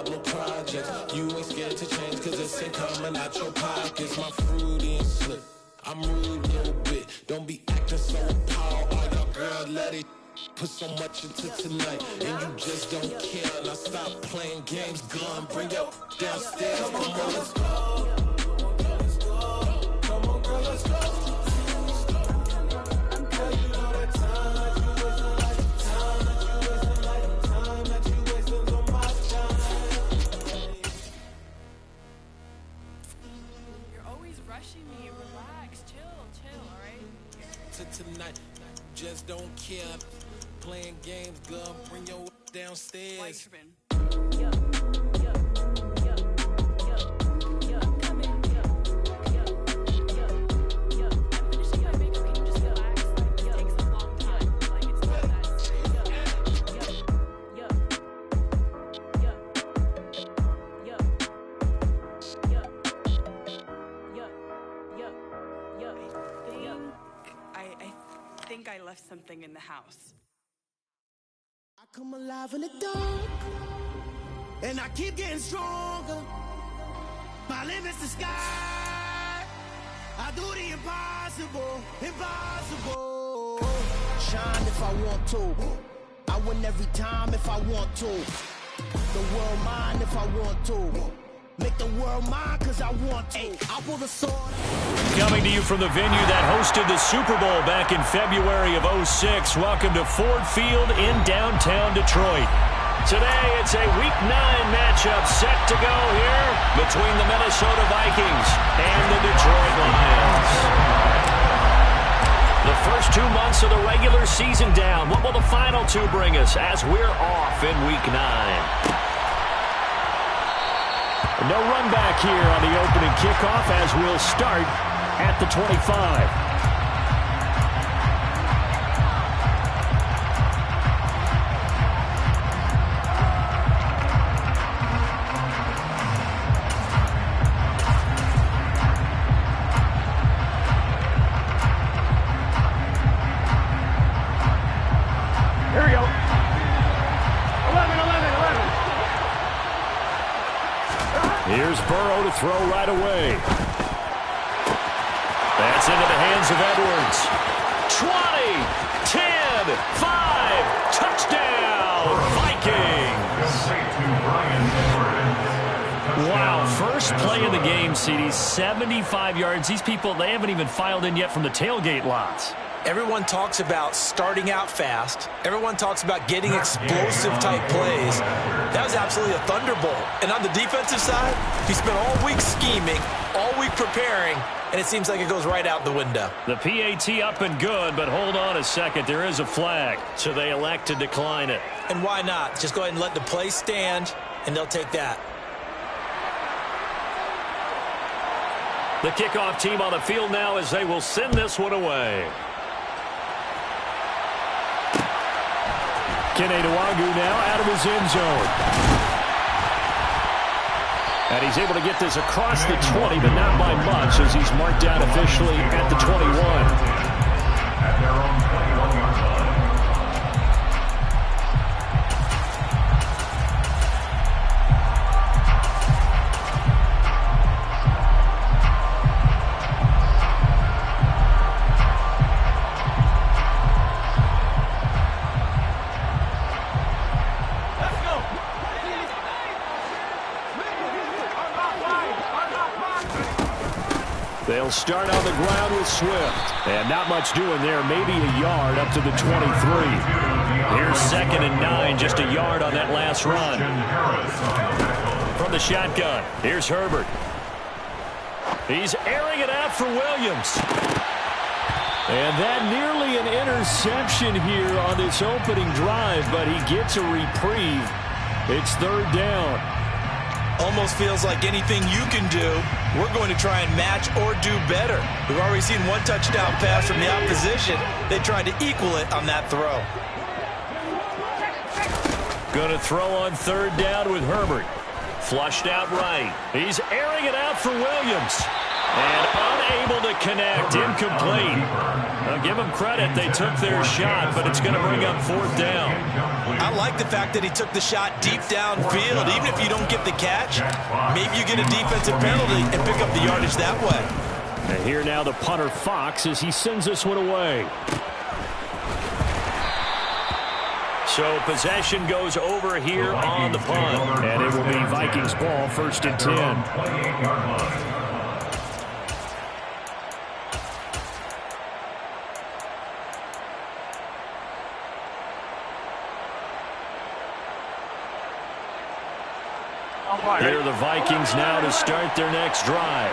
Brooklyn projects. You ain't scared to change cause it's ain't coming out your pockets. My fruity and slip, I'm rude a little bit. Don't be acting so appalled. All y'all girl, let it put so much into tonight, and you just don't care. Now stop playing games, gun, bring your downstairs. Come on, girl, let's go. Come on, girl, let's go. Girl, you know that time you wasting like time that you wasting like time that you wasting on my time. You're always rushing me. Relax, chill, all right? To tonight, just don't care. Playing games, gun, bring your downstairs. Weichman. I think I left something in the house. I come alive in the dark, and I keep getting stronger. My limit's the sky. I do the impossible, impossible. Shine if I want to. I win every time if I want to. The world mine if I want to. Make the world mine cause I want to. I pull the sword. Coming to you from the venue that hosted the Super Bowl back in February of '06. Welcome to Ford Field in downtown Detroit. Today it's a Week 9 matchup set to go here between the Minnesota Vikings and the Detroit Lions. The first 2 months of the regular season down. What will the final two bring us as we're off in Week 9? No run back here on the opening kickoff as we'll start at the 25. Here we go. 11. Here's Burrow to throw right away. That's into the hands of Edwards. 20, 10, 5, touchdown, Vikings. Wow, first play of the game, CD, 75 yards. These people, they haven't even filed in yet from the tailgate lots. Everyone talks about starting out fast. Everyone talks about getting explosive-type plays. That was absolutely a thunderbolt. And on the defensive side, he spent all week scheming, all week preparing, and it seems like it goes right out the window. The PAT up and good, but hold on a second. There is a flag, so they elect to decline it. And why not? Just go ahead and let the play stand, and they'll take that. The kickoff team on the field now as they will send this one away. Kene Nwangwu now out of his end zone. And he's able to get this across the 20, but not by much as he's marked down officially at the 21. At their own 21-yard line. They'll start on the ground with Swift. And not much doing there. Maybe a yard up to the 23. Here's 2nd and 9. Just a yard on that last run. From the shotgun, here's Herbert. He's airing it out for Williams. And that nearly an interception here on this opening drive, but he gets a reprieve. It's 3rd down. Almost feels like anything you can do, we're going to try and match or do better. We've already seen one touchdown pass from the opposition. They tried to equal it on that throw. Going to throw on 3rd down with Herbert. Flushed out right. He's airing it out for Williams. And unable to connect. Incomplete. Now give them credit. They took their shot, but it's going to bring up 4th down. I like the fact that he took the shot deep downfield. Even if you don't get the catch, maybe you get a defensive penalty and pick up the yardage that way. And here now the punter Fox as he sends this one away. So possession goes over here on the punt. And it will be Vikings ball, 1st and 10. Here are the Vikings now to start their next drive.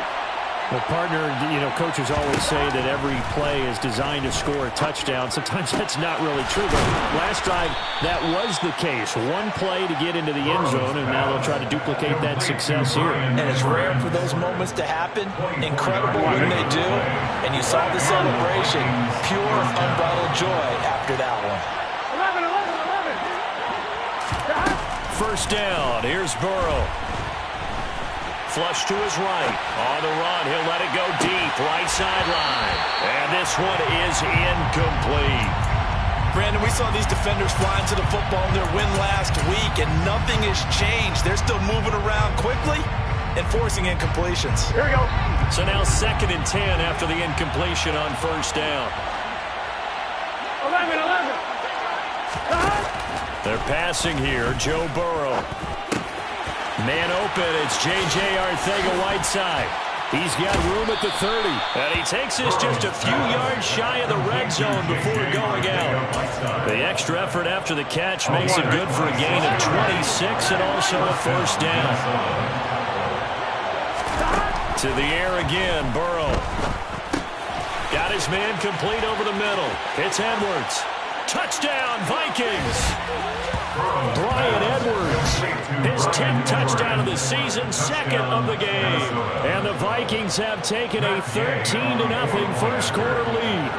Well, partner, coaches always say that every play is designed to score a touchdown. Sometimes that's not really true, but last drive, that was the case. One play to get into the end zone, and now they'll try to duplicate that success here. And it's rare for those moments to happen. Incredible when they do. And you saw the celebration. Pure, unbridled joy after that one. 1st down. Here's Burrow. Flush to his right. On the run, he'll let it go deep. Right sideline. And this one is incomplete. Brandon, we saw these defenders flying to the football in their win last week, and nothing has changed. They're still moving around quickly and forcing incompletions. Here we go. So now 2nd and 10 after the incompletion on 1st down. 11. They're passing here. Joe Burrow. Man open. It's J.J. Arcega-Whiteside. He's got room at the 30. And he takes this just a few yards shy of the red zone before going out. The extra effort after the catch makes it good for a gain of 26 and also a 1st down. To the air again, Burrow. Got his man complete over the middle. It's Edwards. Touchdown, Vikings! Bryan Edwards, his 10th touchdown of the season, 2nd of the game. And the Vikings have taken a 13-0 first quarter lead.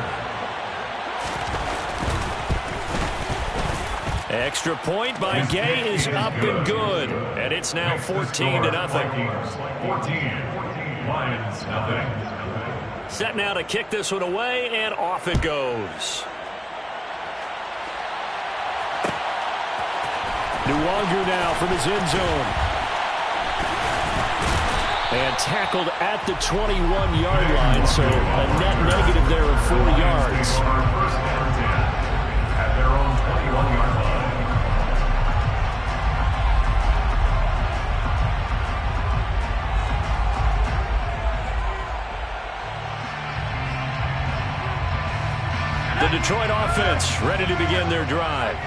Extra point by Gay is up and good. And it's now 14-0. 14. Lions, nothing. Set now to kick this one away, and off it goes. Nwangu now from his end zone. And tackled at the 21-yard line, so a net negative there of 4 yards. First and 10 at their own 21-yard line. The Detroit offense ready to begin their drive.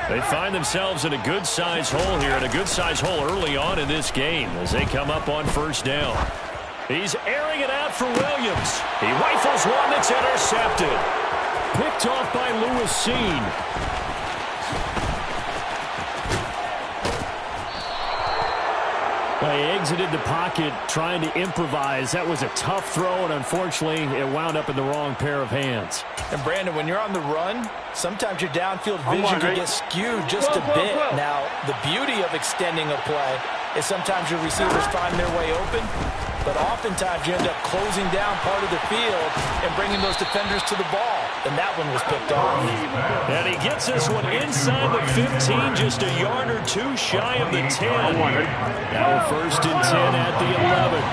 They find themselves in a good-sized hole here, and a good-sized hole early on in this game as they come up on 1st down. He's airing it out for Williams. He rifles one that's intercepted. Picked off by Lewis Cine. He exited the pocket trying to improvise. That was a tough throw, and unfortunately, it wound up in the wrong pair of hands. And, Brandon, when you're on the run, sometimes your downfield vision can get skewed just a bit. Now, the beauty of extending a play is sometimes your receivers find their way open, but oftentimes you end up closing down part of the field and bringing those defenders to the ball. And that one was picked off. And he gets this one inside the 15, just a yard or two shy of the 10. Now 1st and 10 at the 11.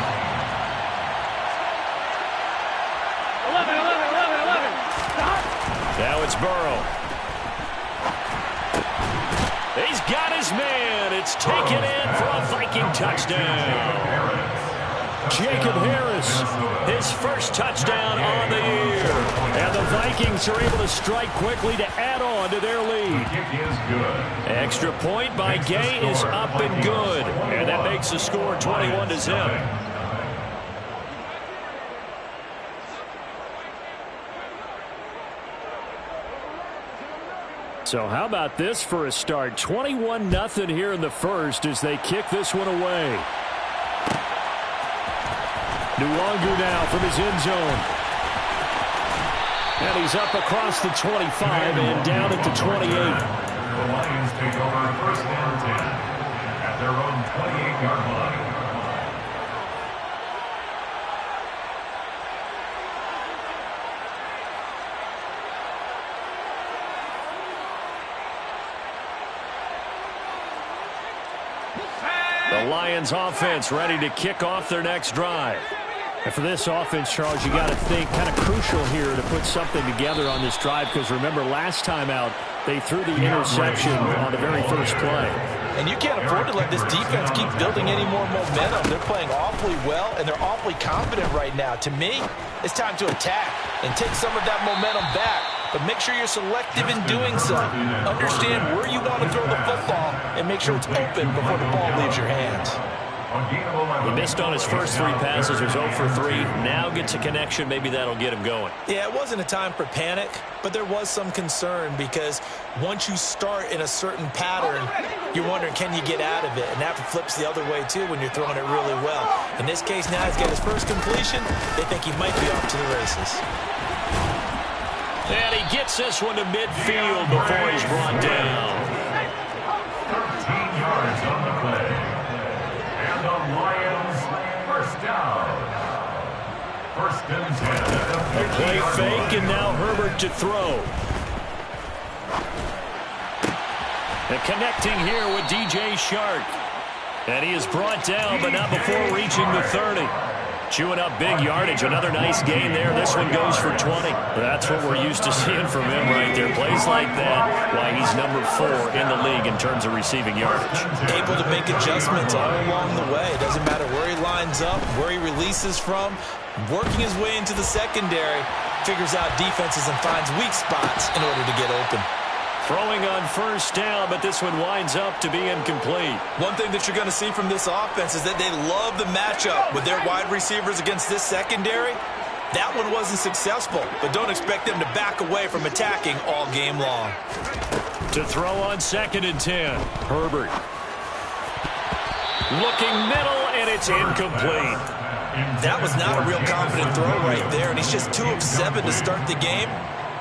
11. Now it's Burrow. He's got his man. It's taken in for a Viking touchdown. Jacob Harris, his first touchdown on the year. And the Vikings are able to strike quickly to add on to their lead. Extra point by Gay is up and good. And that makes the score 21-0. So how about this for a start? 21-0 here in the first as they kick this one away. Nwangu now from his end zone. And he's up across the 25 and down at the 28. The Lions take over 1st and 10 at their own 28-yard line. The Lions offense ready to kick off their next drive. And for this offense, Charles, you got to think kind of crucial here to put something together on this drive, because remember last time out they threw the interception on the very first play. And you can't afford to let this defense keep building any more momentum. They're playing awfully well, and they're awfully confident right now. To me, it's time to attack and take some of that momentum back. But make sure you're selective in doing so. Understand where you want to throw the football and make sure it's open before the ball leaves your hands. He missed on his first 3 passes, was 0 for 3. Now gets a connection. Maybe that'll get him going. Yeah, it wasn't a time for panic, but there was some concern because once you start in a certain pattern, you're wondering, can you get out of it? And that flips the other way, too, when you're throwing it really well. In this case, now he's got his first completion. They think he might be off to the races. And he gets this one to midfield before he's brought down. 13 yards on the play. And the Lions first down. First and 10 at the 50-yard Play fake, line. and now Herbert to throw. And connecting here with DJ Shark. And he is brought down, but not before reaching the 30. Chewing up big yardage. Another nice gain there. This one goes for 20. That's what we're used to seeing from him right there. Plays like that, why he's number 4 in the league in terms of receiving yardage. Able to make adjustments all along the way. It doesn't matter where he lines up, where he releases from. Working his way into the secondary, figures out defenses and finds weak spots in order to get open. Throwing on first down, but this one winds up to be incomplete. One thing that you're going to see from this offense is that they love the matchup with their wide receivers against this secondary. That one wasn't successful, but don't expect them to back away from attacking all game long. To throw on 2nd and 10, Herbert. Looking middle, and it's incomplete. That was not a real confident throw right there, and he's just 2 of 7 to start the game.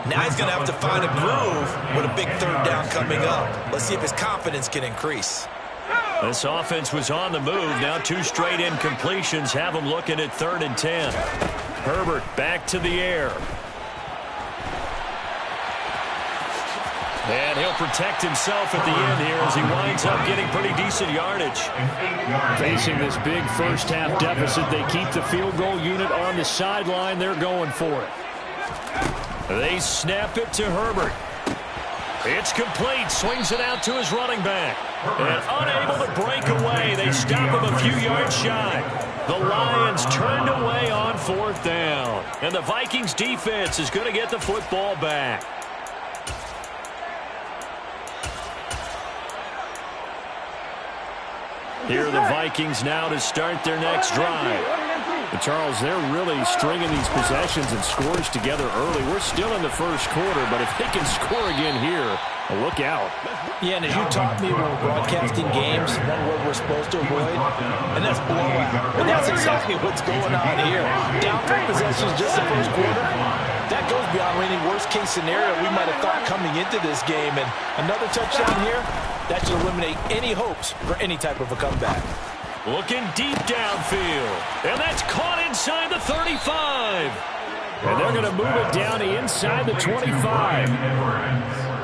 Now he's going to have to find a groove with a big 3rd down coming up. Let's see if his confidence can increase. This offense was on the move. Now 2 straight incompletions have him looking at 3rd and 10. Herbert back to the air. And he'll protect himself at the end here as he winds up getting pretty decent yardage. Facing this big first-half deficit, they keep the field goal unit on the sideline. They're going for it. They snap it to Herbert. It's complete. Swings it out to his running back. And unable to break away. They stop him a few yards shy. The Lions turned away on 4th down. And the Vikings defense is going to get the football back. Here are the Vikings now to start their next drive. But Charles, they're really stringing these possessions and scores together early. We're still in the first quarter, but if they can score again here, look out. Yeah, and as you taught me when we're broadcasting games, one word we're supposed to avoid, and that's blowout. And that's exactly what's going on here. Down 3 possessions just the first quarter. That goes beyond any worst-case scenario we might have thought coming into this game. And another touchdown here, that should eliminate any hopes for any type of a comeback. Looking deep downfield. And that's caught inside the 35. And they're going to move it down to inside the 25.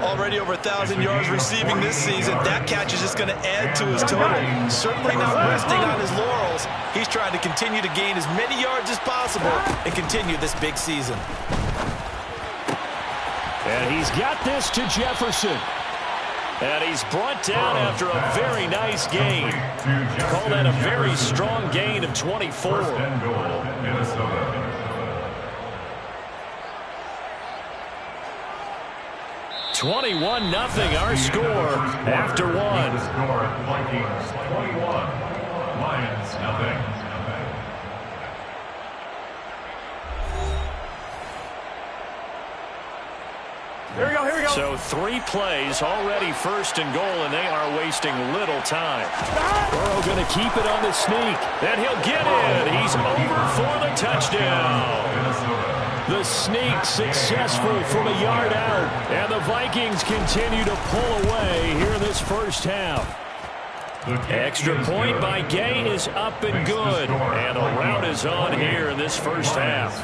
Already over 1,000 yards receiving this season. That catch is just going to add to his total. Certainly not resting on his laurels. He's trying to continue to gain as many yards as possible and continue this big season. And he's got this to Jefferson. And he's brought down after a very nice gain. Call that a very strong gain of 24. 21-0 our score after 1. Vikings 21, Lions nothing. Here we go, here we go. So 3 plays, already 1st and goal, and they are wasting little time. Burrow going to keep it on the sneak, and he'll get in. He's over for the touchdown. The sneak successful from a yard out, and the Vikings continue to pull away here in this first half. Extra point by Gay is up and good, and the rout is on here in this first half.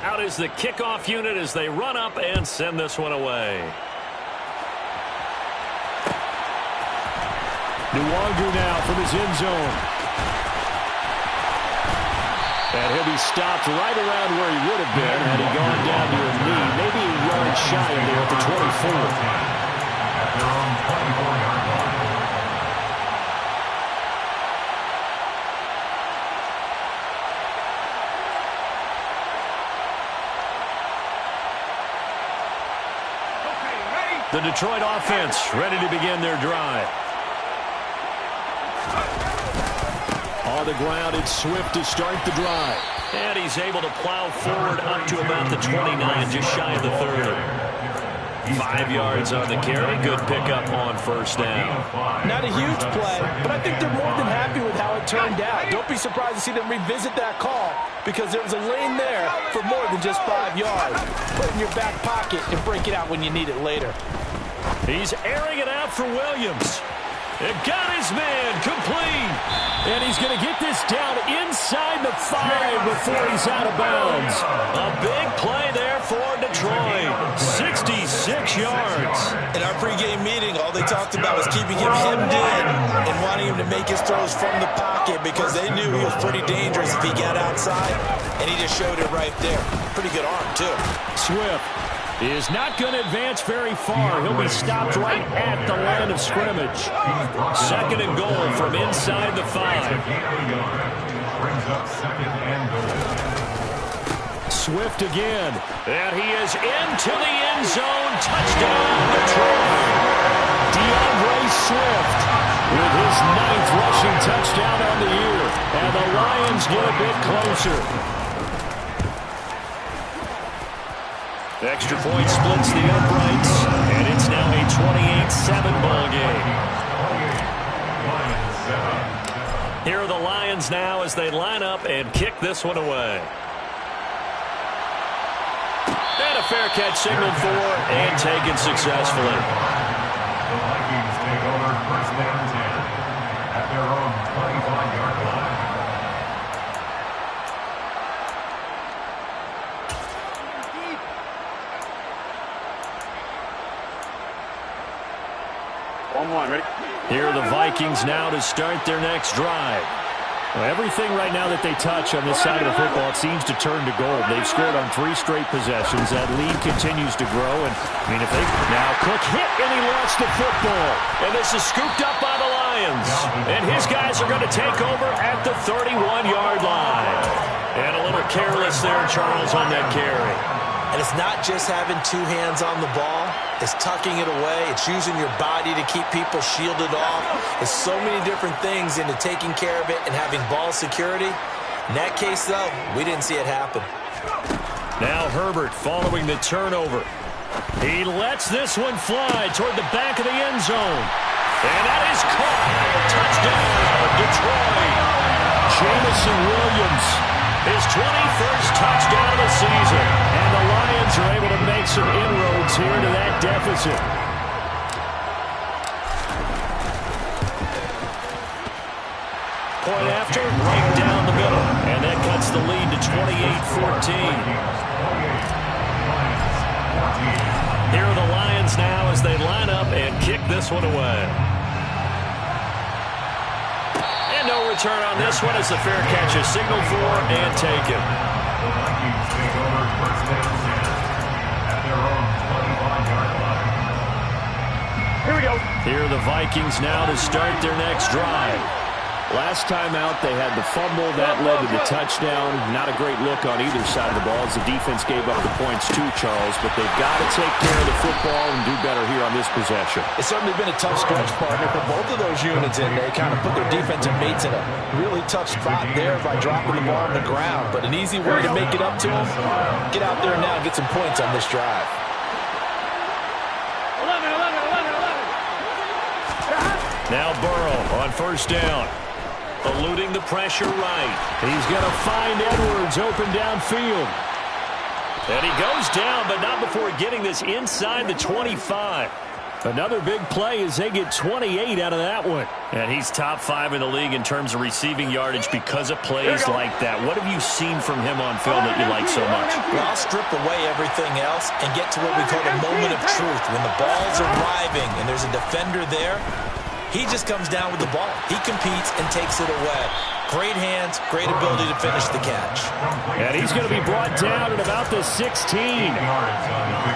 Out is the kickoff unit as they run up and send this one away. Nwangu now from his end zone. And he'll be stopped right around where he would have been had he gone down to a knee, maybe a yard shy of there at the 24. At their own 24-yard line. The Detroit offense ready to begin their drive. On the ground, it's Swift to start the drive. And he's able to plow forward up to about the 29, just shy of the 30. 5 yards on the carry. Good pickup on first down. Not a huge play, but I think they're more than happy with how it turned out. Don't be surprised to see them revisit that call because there was a lane there for more than just 5 yards. Put it in your back pocket and break it out when you need it later. He's airing it out for Williams. It got his man complete. And he's going to get this down inside the 5 before he's out of bounds. A big play there for Detroit. 66 yards. In our pregame meeting, all they talked about was keeping him hemmed in and wanting him to make his throws from the pocket because they knew he was pretty dangerous if he got outside, and he just showed it right there. Pretty good arm, too. Swift is not going to advance very far. He'll be stopped right at the line of scrimmage. 2nd and goal from inside the 5. Brings up 2nd and goal. Swift again. And he is into the end zone. Touchdown, Detroit. DeAndre Swift with his 9th rushing touchdown on the year. And the Lions get a bit closer. Extra point splits the uprights, and it's now a 28-7 ball game. Here are the Lions now as they line up and kick this one away. And a fair catch signaled for and taken successfully. The Vikings take over 1st and 10 at their own 25-yard line. Here are the Vikings now to start their next drive. Well, everything right now that they touch on this side of the football, it seems to turn to gold. They've scored on 3 straight possessions. That lead continues to grow. And I mean, if they now Cook hit and he lost the football. And this is scooped up by the Lions. And his guys are going to take over at the 31-yard line. And a little careless there, Charles, on that carry. And it's not just having 2 hands on the ball. It's tucking it away. It's using your body to keep people shielded off. There's so many different things into taking care of it and having ball security. In that case, though, we didn't see it happen. Now Herbert following the turnover. He lets this one fly toward the back of the end zone. And that is caught. Touchdown, Detroit. Jameson Williams. His 21st touchdown of the season. And the Lions are able to make some inroads here to that deficit. Point after, right down the middle. And that cuts the lead to 28-14. Here are the Lions now as they line up and kick this one away. And no return on this one as the fair catch is signaled for and taken. The Vikings take over 1st and 10 at their own 25-yard line. Here we go. Here are the Vikings now to start their next drive. Last time out, they had the fumble. That led to the touchdown. Not a great look on either side of the ball as the defense gave up the points too, Charles. But they've got to take care of the football and do better here on this possession. It's certainly been a tough stretch, partner, for both of those units, and they kind of put their defensive mates in a really tough spot there by dropping the ball on the ground. But an easy way to make it up to them, get out there now and get some points on this drive. 11. Now Burrow on first down. Eluding the pressure right. He's going to find Edwards open downfield. And he goes down, but not before getting this inside the 25. Another big play as they get 28 out of that one. And he's top 5 in the league in terms of receiving yardage because of plays like that. What have you seen from him on film that you like so much? Well, I'll strip away everything else and get to what we call the moment of truth. When the ball's arriving and there's a defender there, He just comes down with the ball. He competes and takes it away. Great hands, great ability to finish the catch. And he's going to be brought down at about the 16.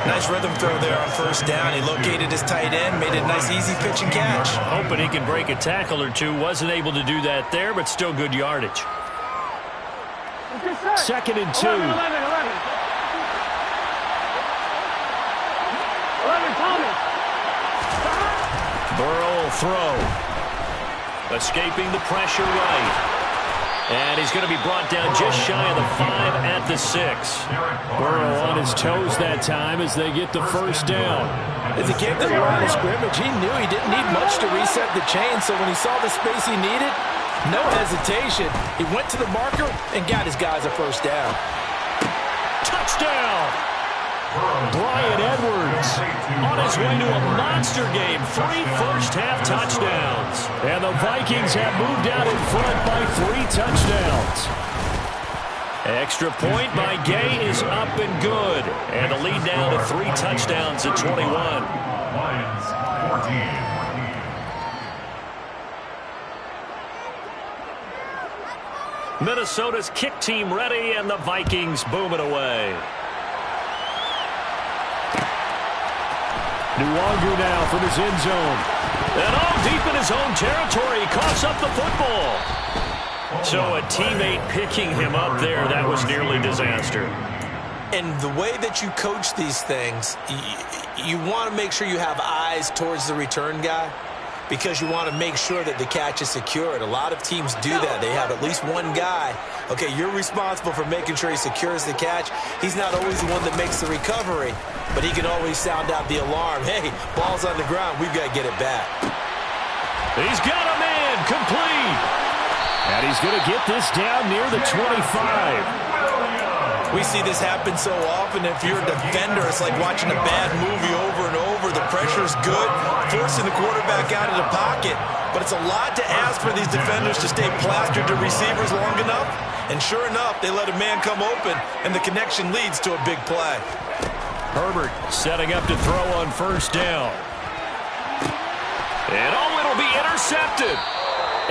Nice rhythm throw there on first down. He located his tight end, made it a nice easy pitch and catch. Hoping he can break a tackle or two. Wasn't able to do that there, but still good yardage. 2nd and 2. 11, Thomas. Burrow will throw. Escaping the pressure right. And he's going to be brought down just shy of the 5 at the 6. Burrow on his toes that time as they get the first down. As he came to the line of scrimmage, he knew he didn't need much to reset the chain, so when he saw the space he needed, no hesitation. He went to the marker and got his guys a first down. Touchdown! Bryan Edwards on his way to a monster game. 3 first-half touchdowns. And the Vikings have moved out in front by 3 touchdowns. Extra point by Gay is up and good. And the lead now to 3 touchdowns at 21. Lions 14. Minnesota's kick team ready, and the Vikings boom it away. Nwangu now from his end zone. And all deep in his own territory, coughs up the football. So a teammate picking him up there, that was nearly disaster. And the way that you coach these things, you want to make sure you have eyes towards the return guy, because you want to make sure that the catch is secured. A lot of teams do that. They have at least one guy. Okay, you're responsible for making sure he secures the catch. He's not always the one that makes the recovery, but he can always sound out the alarm. Hey, ball's on the ground. We've got to get it back. He's got a man complete. And he's going to get this down near the 25. We see this happen so often. If you're a defender, it's like watching a bad movie over and over. The pressure's good, forcing the quarterback out of the pocket. But it's a lot to ask for these defenders to stay plastered to receivers long enough. And sure enough, they let a man come open, and the connection leads to a big play. Herbert setting up to throw on first down. And it'll be intercepted.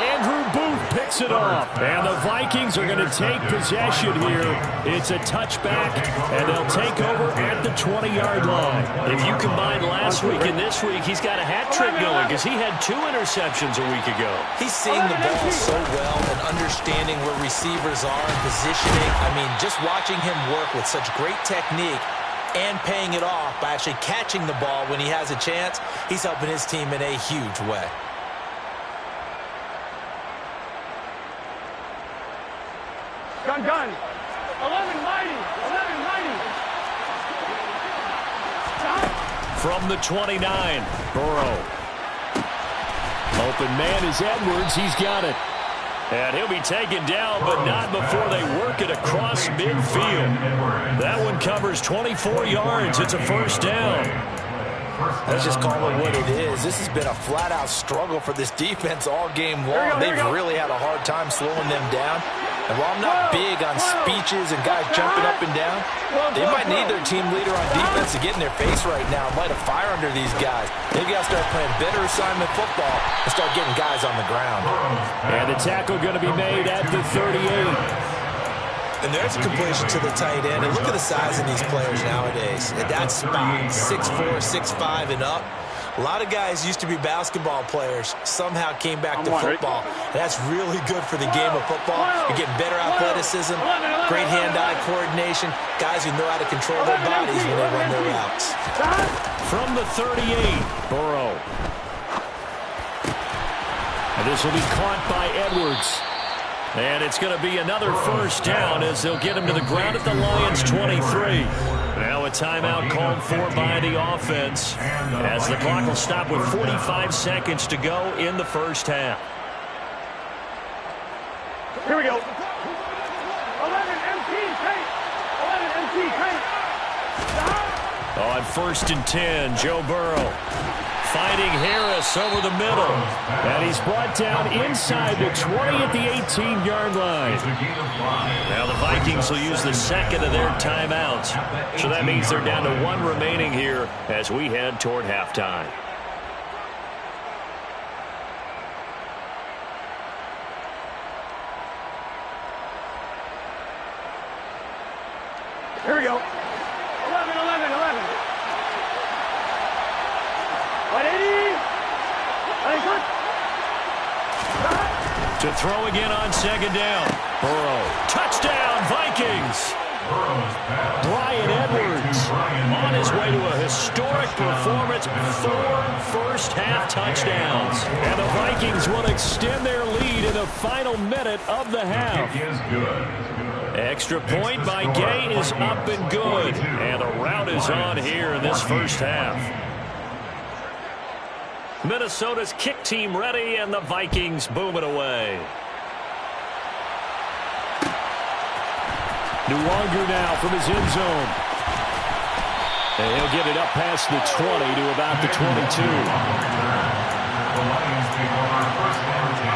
Andrew Booth picks it off. And the Vikings are going to take possession here. It's a touchback, and they'll take over at the 20-yard line. If you combine last week and this week, he's got a hat trick going because he had 2 interceptions a week ago. He's seeing the ball so well and understanding where receivers are and positioning. I mean, just watching him work with such great technique and paying it off by actually catching the ball when he has a chance, he's helping his team in a huge way. Gun. 11 mighty. From the 29, Burrow. Open man is Edwards. He's got it. And he'll be taken down, but not before they work it across midfield. That one covers 24 yards. It's a first down. Let's just call it what it is. This has been a flat-out struggle for this defense all game long. They've really had a hard time slowing them down. And while I'm not big on speeches and guys jumping up and down, they might need their team leader on defense to get in their face right now and light a fire under these guys. They've got to start playing better assignment football and start getting guys on the ground. And the tackle going to be made at the 38. And there's a completion to the tight end. And look at the size of these players nowadays. At that spot, 6'4", 6'5", and up. A lot of guys used to be basketball players, somehow came back to football. That's really good for the game of football. You're getting better athleticism, great hand-eye coordination, guys who know how to control their bodies when they run their routes. From the 38, Burrow. And this will be caught by Edwards. And it's going to be another first down as they'll get him to the ground at the Lions' 23. Now a timeout called for by the offense as the clock will stop with 45 seconds to go in the first half. Here we go. 11 MT Kate. On first and 10, Joe Burrow finding Harris over the middle. And he's brought down inside the 20 at the 18-yard line. Now the Vikings will use the second of their timeouts. So that means they're down to 1 remaining here as we head toward halftime. Here we go. 11, 11, 11. What, 80? To throw again on second down. Burrow. Touchdown, Vikings. Bryan Edwards on his way to a historic performance. 4 first-half touchdowns. And the Vikings will extend their lead in the final minute of the half. Extra point by Gay is up and good. And the rout is on here in this first half. Minnesota's kick team ready, and the Vikings boom it away. Nwonger now from his end zone. And he'll get it up past the 20 to about the 22. The Lions take over first and 10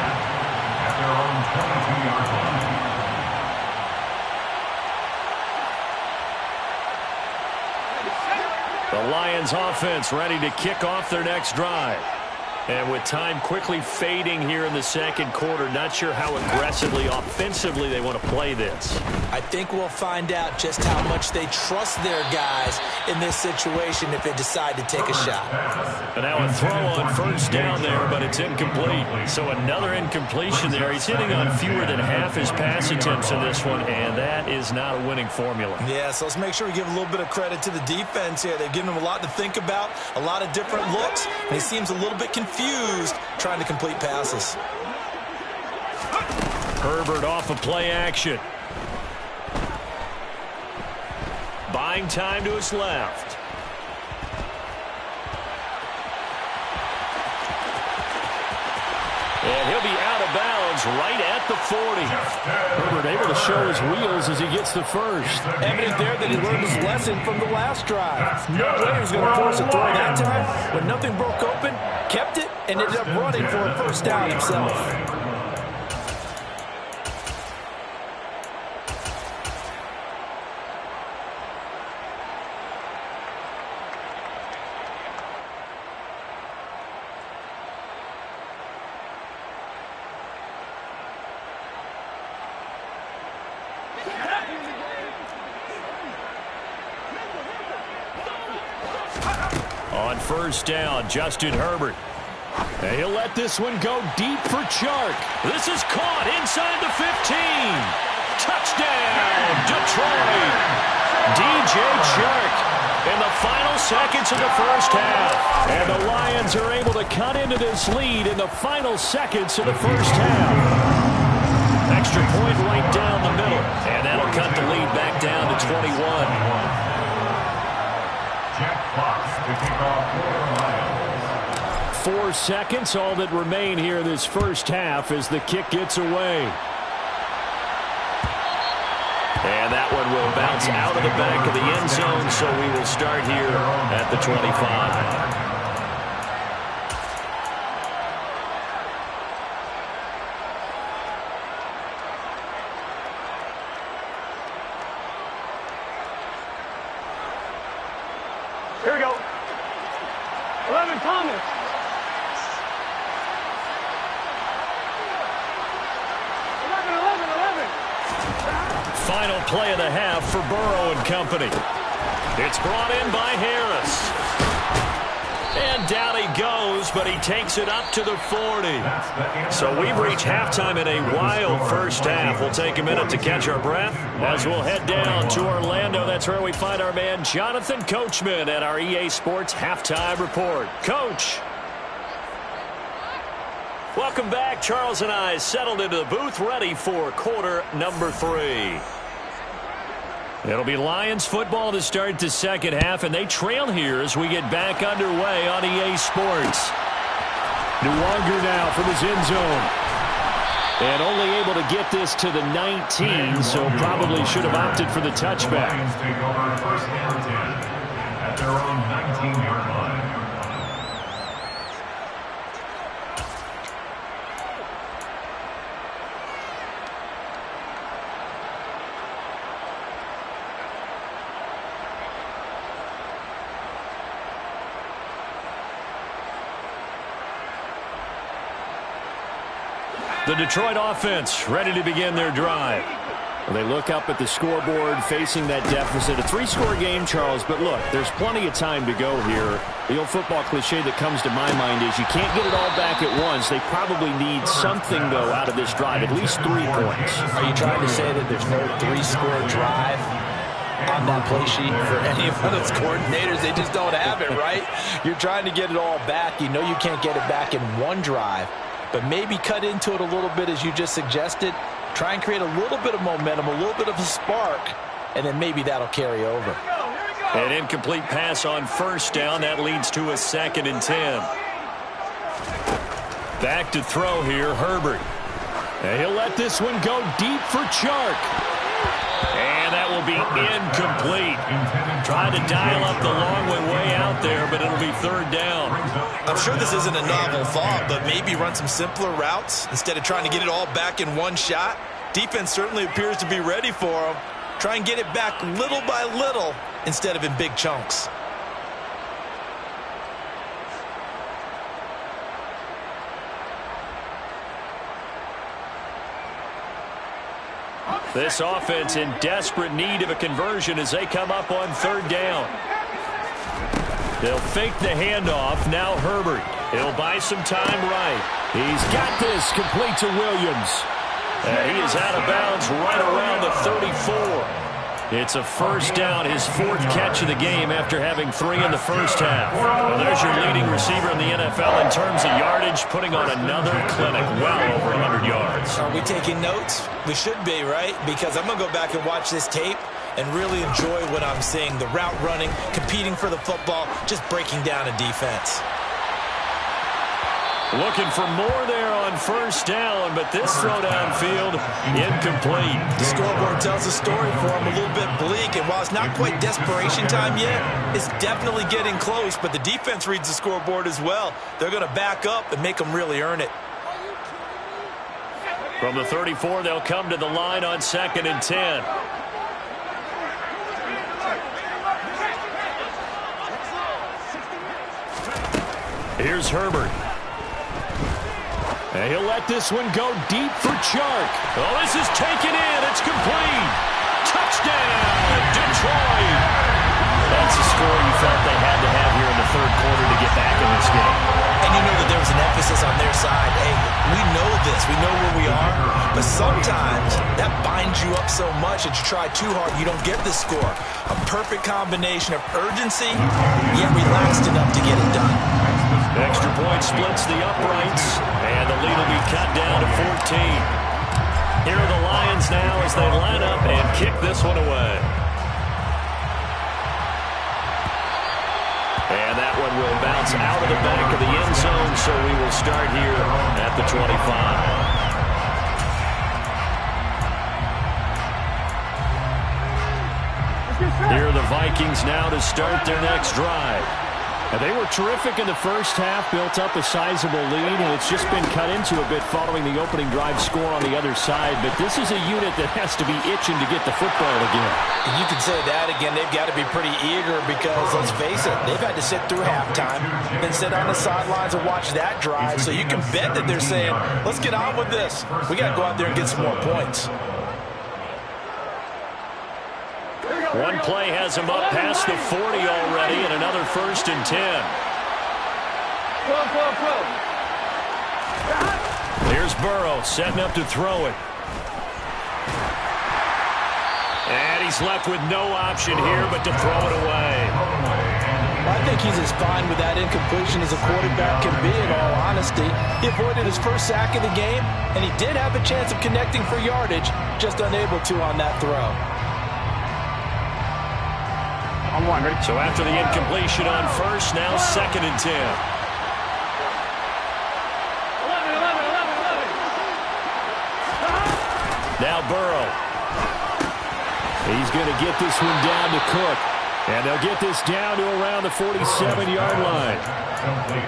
at their own 22-yard line. The Lions offense ready to kick off their next drive. And with time quickly fading here in the second quarter, not sure how aggressively, offensively they want to play this. I think we'll find out just how much they trust their guys in this situation if they decide to take a shot. And now a throw on first down there, but it's incomplete. So another incompletion there. He's hitting on fewer than half his pass attempts in this one, and that is not a winning formula. Yeah, so let's make sure we give a little bit of credit to the defense here. They've given him a lot to think about, a lot of different looks, and he seems a little bit confused trying to complete passes. Herbert off of play action. Buying time to his left. And he'll be out of bounds right at the 40. Herbert able to show his wheels as he gets the first. Evident there that he learned his lesson from the last drive. No way he was going to force a throw that time. When nothing broke open, kept it, and ended up running for a first down himself. On first down, Justin Herbert. And he'll let this one go deep for Chark. This is caught inside the 15. Touchdown, Detroit. DJ Chark in the final seconds of the first half. And the Lions are able to cut into this lead in the final seconds of the first half. Extra point right down the middle. And that'll cut the lead back down to 21. Jack Fox to kick off for the Lions. 4 seconds, all that remain here this first half as the kick gets away. And that one will bounce out of the back of the end zone, so we will start here at the 25. Here we go. 11, Thomas. 11. Final play of the half for Burrow and company. It's brought in by Harris. And down he goes, but he takes it up to the 40. So we've reached halftime in a wild first half. We'll take a minute to catch our breath as we'll head down to Orlando. That's where we find our man Jonathan Coachman at our EA Sports Halftime Report. Coach. Welcome back. Charles and I settled into the booth ready for quarter number 3. It'll be Lions football to start the second half, and they trail here as we get back underway on EA Sports. Nwonger now from his end zone. And only able to get this to the 19, so probably should have opted for the touchback. Lions take over first and 10 at their own 19-yard line. The Detroit offense ready to begin their drive. They look up at the scoreboard facing that deficit. A 3-score game, Charles, but look, there's plenty of time to go here. The old football cliche that comes to my mind is you can't get it all back at once. They probably need something, though, out of this drive, at least 3 points. Are you trying to say that there's no 3-score drive on that play sheet for any of those coordinators? They just don't have it, right? You're trying to get it all back. You know you can't get it back in one drive, but maybe cut into it a little bit as you just suggested. Try and create a little bit of momentum, a little bit of a spark, and then maybe that'll carry over. An incomplete pass on first down. That leads to a 2nd and 10. Back to throw here, Herbert. And he'll let this one go deep for Chark. And that will be incomplete. Tried to dial up the long way out there, but it'll be 3rd down. I'm sure this isn't a novel thought, but maybe run some simpler routes instead of trying to get it all back in one shot. Defense certainly appears to be ready for them. Try and get it back little by little instead of in big chunks. This offense in desperate need of a conversion as they come up on 3rd down. They'll fake the handoff. Now Herbert. He'll buy some time right. He's got this complete to Williams. And he is out of bounds right around the 34. It's a 1st down, his 4th catch of the game after having 3 in the first half. Well, there's your leading receiver in the NFL in terms of yardage, putting on another clinic, well over 100 yards. Are we taking notes? We should be, right? Because I'm going to go back and watch this tape and really enjoy what I'm seeing. The route running, competing for the football, just breaking down a defense. Looking for more there on 1st down, but this throw downfield, incomplete. The scoreboard tells a story for him, a little bit bleak, and while it's not quite desperation time yet, it's definitely getting close, but the defense reads the scoreboard as well. They're going to back up and make them really earn it. From the 34, they'll come to the line on 2nd and 10. Here's Herbert. And he'll let this one go deep for Chark. Oh, this is taken in. It's complete. Touchdown, Detroit. That's a score you felt they had to have here in the 3rd quarter to get back in this game. And you know that there was an emphasis on their side. Hey, we know this. We know where we are. But sometimes that binds you up so much that you try too hard, you don't get the score. A perfect combination of urgency, yet relaxed enough to get it done. Extra point splits the uprights, and the lead will be cut down to 14. Here are the Lions now as they line up and kick this one away. And that one will bounce out of the back of the end zone, so we will start here at the 25. Here are the Vikings now to start their next drive. And they were terrific in the first half, built up a sizable lead, and it's just been cut into a bit following the opening drive score on the other side. But this is a unit that has to be itching to get the football again. You can say that again. They've got to be pretty eager because, let's face it, they've had to sit through halftime, then sit on the sidelines and watch that drive. So you can bet that they're saying, let's get on with this. We got to go out there and get some more points. One play has him up past the 40 already, and another 1st and 10. Here's Burrow setting up to throw it. And he's left with no option here but to throw it away. I think he's as fine with that incompletion as a quarterback can be, in all honesty. He avoided his first sack of the game, and he did have a chance of connecting for yardage, just unable to on that throw. So after the incompletion on 1st, now 2nd and 10. Now Burrow. He's going to get this one down to Cook. And they'll get this down to around the 47-yard line.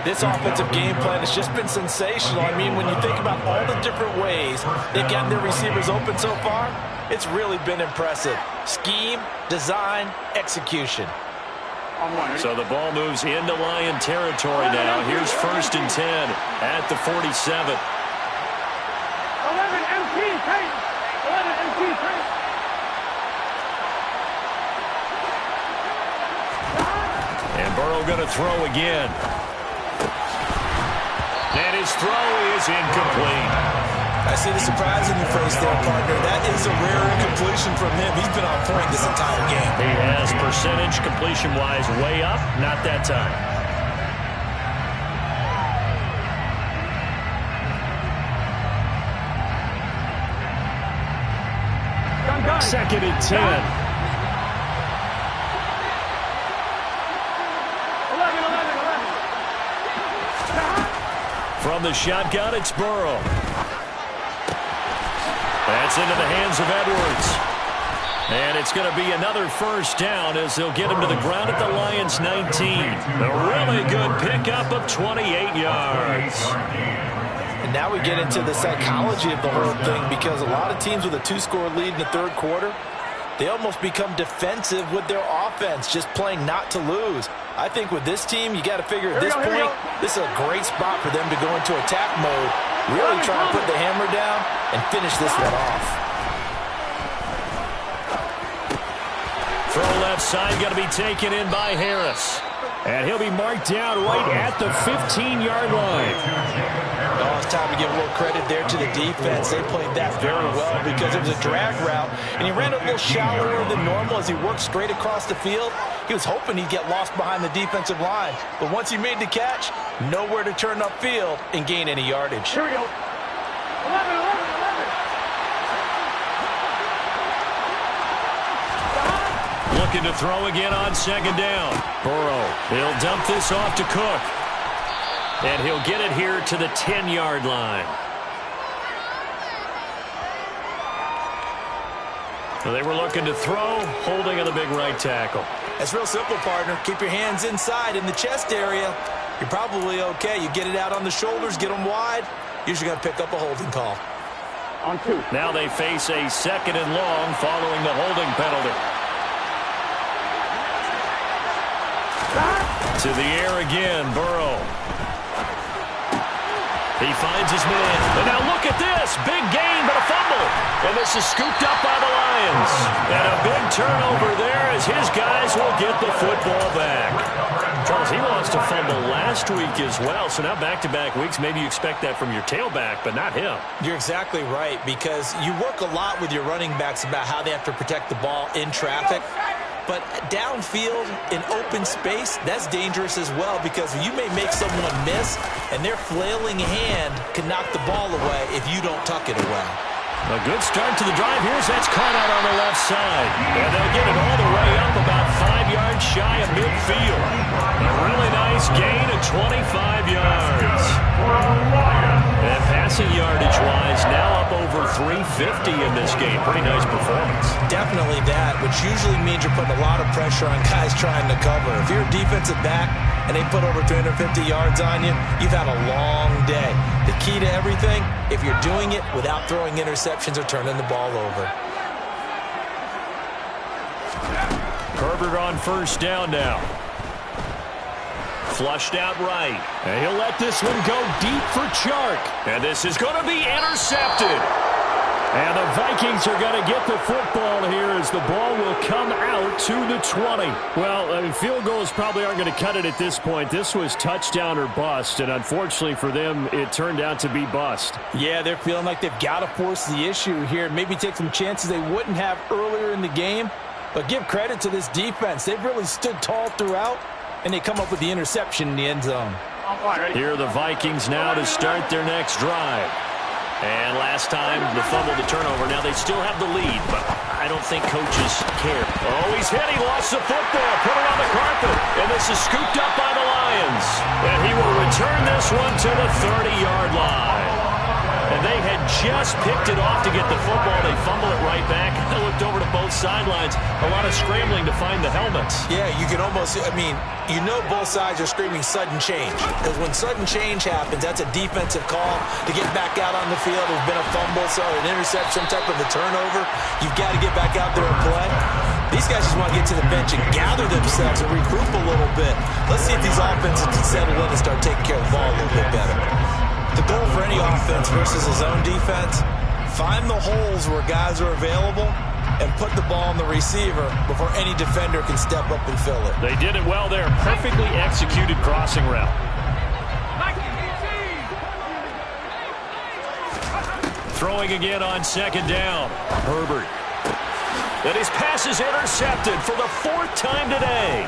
This offensive game plan has just been sensational. I mean, when you think about all the different ways they've gotten their receivers open so far, it's really been impressive. Scheme, design, execution. So the ball moves into Lion territory now. Here's 1st and 10 at the 47. 11 MT, 11 MT, Burrow going to throw again. And his throw is incomplete. I see the surprise in your face there, partner. That is a rare incompletion from him. He's been on point this entire game. He has percentage completion-wise way up. Not that time. Second and 10. 11. From the shotgun, it's Burrow. That's into the hands of Edwards. And it's going to be another first down as they'll get him to the ground at the Lions' 19. A really good pickup of 28 yards. And now we get into the psychology of the whole thing, because a lot of teams with a 2-score lead in the third quarter, they almost become defensive with their offense, just playing not to lose. I think with this team, you got to figure at this point, this is a great spot for them to go into attack mode, really try to put the hammer down and finish this one off. Throw left side, going to be taken in by Harris. And he'll be marked down right at the 15-yard line. Oh, it's time to give a little credit there to the defense. They played that very well because it was a drag route, and he ran a little shallower than normal as he worked straight across the field. He was hoping he'd get lost behind the defensive line, but once he made the catch, nowhere to turn upfield and gain any yardage. Here we go. 11. Looking to throw again on second down. Burrow, he'll dump this off to Cook. And he'll get it here to the 10-yard line. So they were looking to throw, holding on the big right tackle. It's real simple, partner. Keep your hands inside in the chest area. You're probably okay. You get it out on the shoulders, get them wide. Usually going to pick up a holding call. On 2. Now they face a second and long following the holding penalty. To the air again, Burrow. He finds his man. And now look at this. Big gain, but a fumble. And this is scooped up by the Lions. And a big turnover there as his guys will get the football back. Charles, he lost a fumble last week as well. So now back-to-back weeks, maybe you expect that from your tailback, but not him. You're exactly right, because you work a lot with your running backs about how they have to protect the ball in traffic. But downfield in open space, that's dangerous as well, because you may make someone miss, and their flailing hand can knock the ball away if you don't tuck it away. A good start to the drive. Here's that's caught out on the left side. And they'll get it all the way up about 5 yards shy of midfield. A really nice gain of 25 yards. And passing yardage-wise, now up over 350 in this game. Pretty nice performance. Definitely that, which usually means you're putting a lot of pressure on guys trying to cover. If you're a defensive back and they put over 350 yards on you, you've had a long day. The key to everything, if you're doing it without throwing interceptions or turning the ball over. Herbert on first down now. Flushed out right. And he'll let this one go deep for Chark. And this is going to be intercepted. And the Vikings are going to get the football here as the ball will come out to the 20. Well, I mean, field goals probably aren't going to cut it at this point. This was touchdown or bust, and unfortunately for them, it turned out to be bust. Yeah, they're feeling like they've got to force the issue here. Maybe take some chances they wouldn't have earlier in the game. But give credit to this defense. They've really stood tall throughout, and they come up with the interception in the end zone. Here are the Vikings now to start their next drive. And last time, the fumble, the turnover. Now they still have the lead, but I don't think coaches care. Oh, he's hit. He lost the football. Put it on the carpet. And this is scooped up by the Lions. And he will return this one to the 30-yard line. And they had just picked it off to get the football. They fumble it right back. I looked over to both sidelines. A lot of scrambling to find the helmets. Yeah, you can almost, I mean, you know both sides are screaming sudden change. Because when sudden change happens, that's a defensive call to get back out on the field. There's been a fumble, so an interception, some type of a turnover. You've got to get back out there and play. These guys just want to get to the bench and gather themselves and regroup a little bit. Let's see if these offenses can settle in and start taking care of the ball a little bit better. The goal for any offense versus a zone defense, find the holes where guys are available and put the ball on the receiver before any defender can step up and fill it. They did it well there. Perfectly executed crossing route. Throwing again on second down. Herbert. And his pass is intercepted for the 4th time today.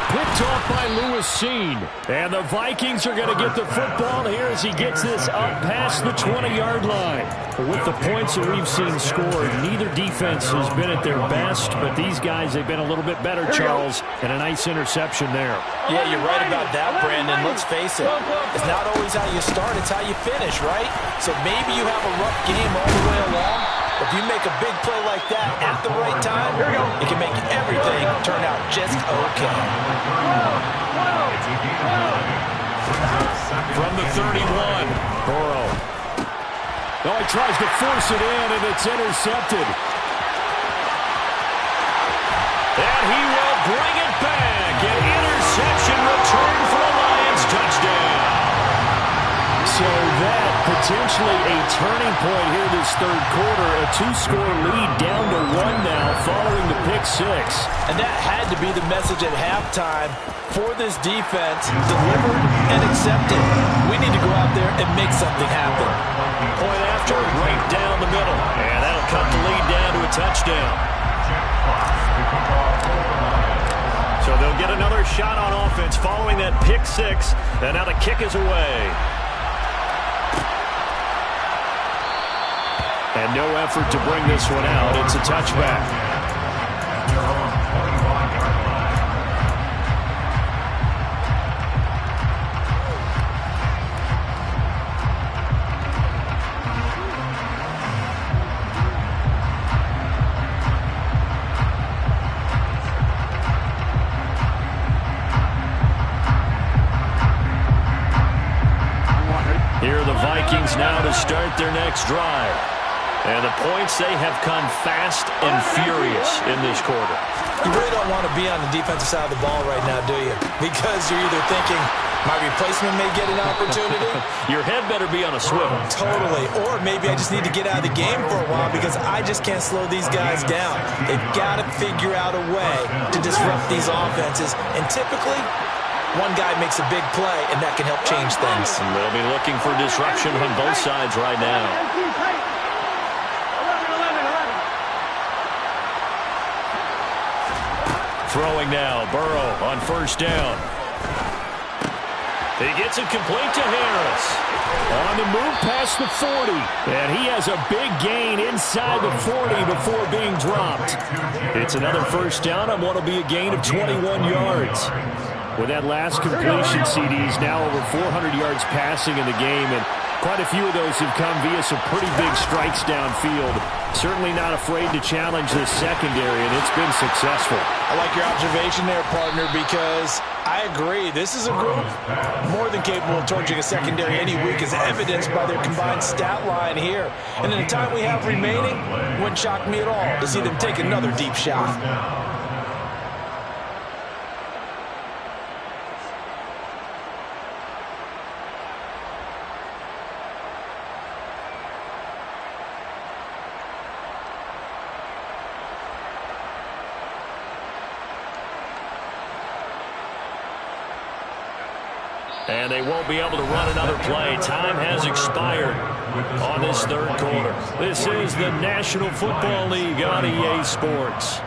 Picked off by Lewis Cine. And the Vikings are going to get the football here as he gets this up past the 20-yard line. With the points that we've seen scored, neither defense has been at their best, but these guys, they've been a little bit better, Charles, and a nice interception there. Yeah, you're right about that, Brandon. Let's face it. It's not always how you start, it's how you finish, right? So maybe you have a rough game all the way along, but if you make a big play like that at the right time, it can make everything turn out just okay. From the 31, Burrow. Oh, he tries to force it in, and it's intercepted. And he will bring it back. An interception return for a Lions touchdown. So that potentially a turning point here this third quarter. A 2-score lead down to 1 now following the pick 6. And that had to be the message at halftime for this defense. Delivered and accepted. We need to go out there and make something happen. Point after, right down the middle. And that'll cut the lead down to a touchdown. So they'll get another shot on offense following that pick 6. And now the kick is away. And no effort to bring this one out. It's a touchback. Here are the Vikings now to start their next drive. And the points, they have come fast and furious in this quarter. You really don't want to be on the defensive side of the ball right now, do you? Because you're either thinking, my replacement may get an opportunity. Your head better be on a swivel. Totally. Or maybe I just need to get out of the game for a while because I just can't slow these guys down. They've got to figure out a way to disrupt these offenses. And typically, one guy makes a big play, and that can help change things. And they'll be looking for disruption on both sides right now. Throwing now, Burrow on first down. He gets it complete to Harris. On the move past the 40. And he has a big gain inside the 40 before being dropped. It's another first down on what will be a gain of 21 yards. With that last completion, CD's now over 400 yards passing in the game, and quite a few of those have come via some pretty big strikes downfield. Certainly not afraid to challenge this secondary, and it's been successful. I like your observation there, partner, because I agree. This is a group more than capable of torching a secondary any week, as evidenced by their combined stat line here. And in the time we have remaining, wouldn't shock me at all to see them take another deep shot. And they won't be able to run another play. Time has expired on this third quarter. This is the National Football League on EA Sports.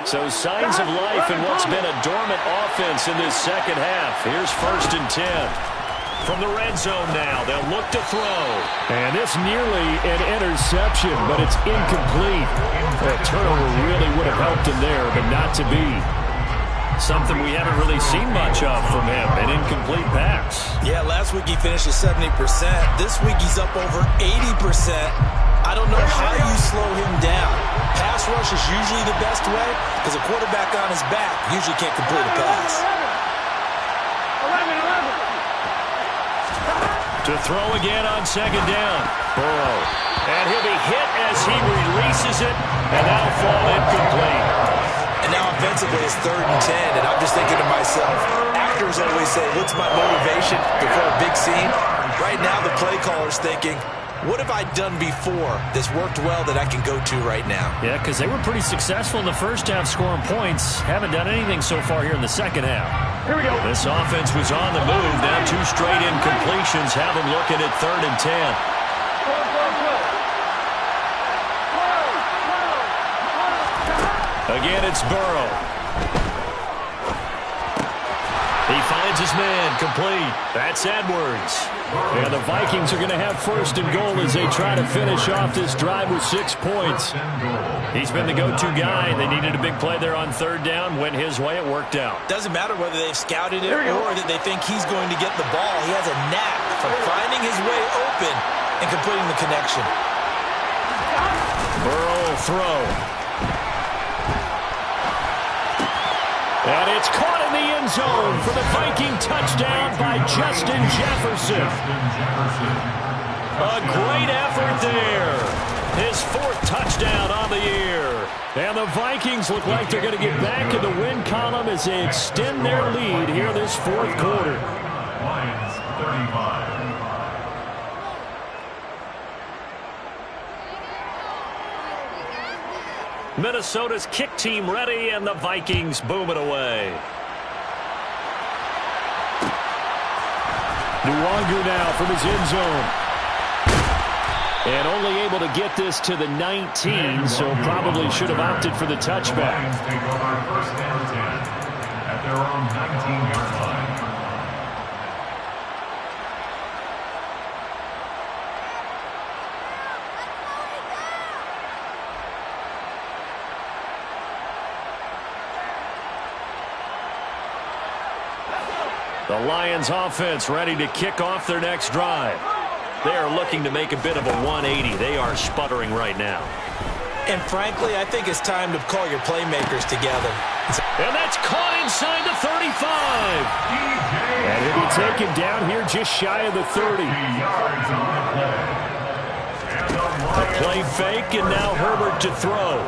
So signs of life in what's been a dormant offense in this second half. Here's 1st and 10. From the red zone now, they'll look to throw. And this nearly an interception, but it's incomplete. A turnover really would have helped him there, but not to be. Something we haven't really seen much of from him, an incomplete pass. Yeah, last week he finished at 70%. This week he's up over 80%. I don't know how you slow him down. Pass rush is usually the best way because a quarterback on his back usually can't complete a pass. To throw again on second down. Burrow. And he'll be hit as he releases it, and that'll fall incomplete. And now offensively it's 3rd and 10, and I'm just thinking to myself, actors always say, what's my motivation before a big scene? Right now the play caller's thinking, what have I done before that's worked well that I can go to right now? Yeah, because they were pretty successful in the first half scoring points. Haven't done anything so far here in the second half. Here we go. This offense was on the move. Now 2 straight incompletions have them looking at 3rd and 10. Again, it's Burrow. He finds his man, complete. That's Edwards. And the Vikings are going to have 1st and goal as they try to finish off this drive with 6 points. He's been the go-to guy. They needed a big play there on 3rd down. Went his way. It worked out. Doesn't matter whether they've scouted it or that they think he's going to get the ball. He has a knack for finding his way open and completing the connection. Burrow will throw. And it's caught in the end zone for the Viking touchdown by Justin Jefferson. A great effort there. His 4th touchdown on the year. And the Vikings look like they're going to get back in the win column as they extend their lead here this 4th quarter. Lions 35. Minnesota's kick team ready, and the Vikings boom it away. Nwangu now from his end zone. And only able to get this to the 19, so probably should have opted for the touchback. Lions take over 1st and 10 at their own 19-yard line. The Lions offense ready to kick off their next drive. They are looking to make a bit of a 180. They are sputtering right now. And frankly, I think it's time to call your playmakers together. And that's caught inside the 35. And he'll be taken down here just shy of the 30. A play fake, and now Herbert to throw.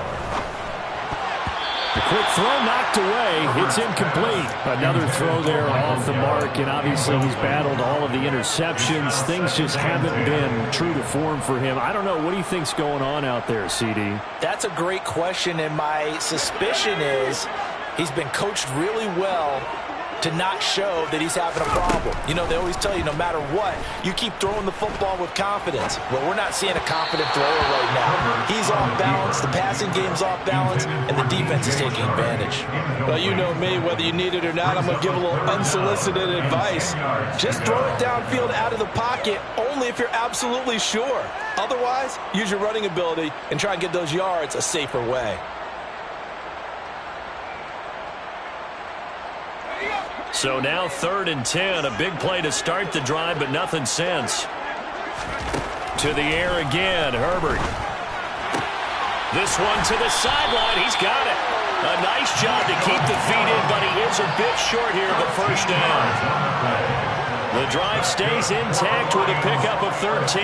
The quick throw knocked away. It's incomplete. Another throw there off the mark, and obviously he's battled all of the interceptions. Things just haven't been true to form for him. I don't know. What do you think's going on out there, CD? That's a great question, and my suspicion is he's been coached really well to not show that he's having a problem. You know, they always tell you no matter what, you keep throwing the football with confidence. Well, we're not seeing a confident thrower right now. He's off balance, the passing game's off balance, and the defense is taking advantage. Well, you know me, whether you need it or not, I'm going to give a little unsolicited advice. Just throw it downfield out of the pocket only if you're absolutely sure. Otherwise, use your running ability and try and get those yards a safer way. So now 3rd and 10, a big play to start the drive, but nothing since. To the air again, Herbert. This one to the sideline, he's got it. A nice job to keep the feet in, but he is a bit short here of the 1st down. The drive stays intact with a pickup of 13.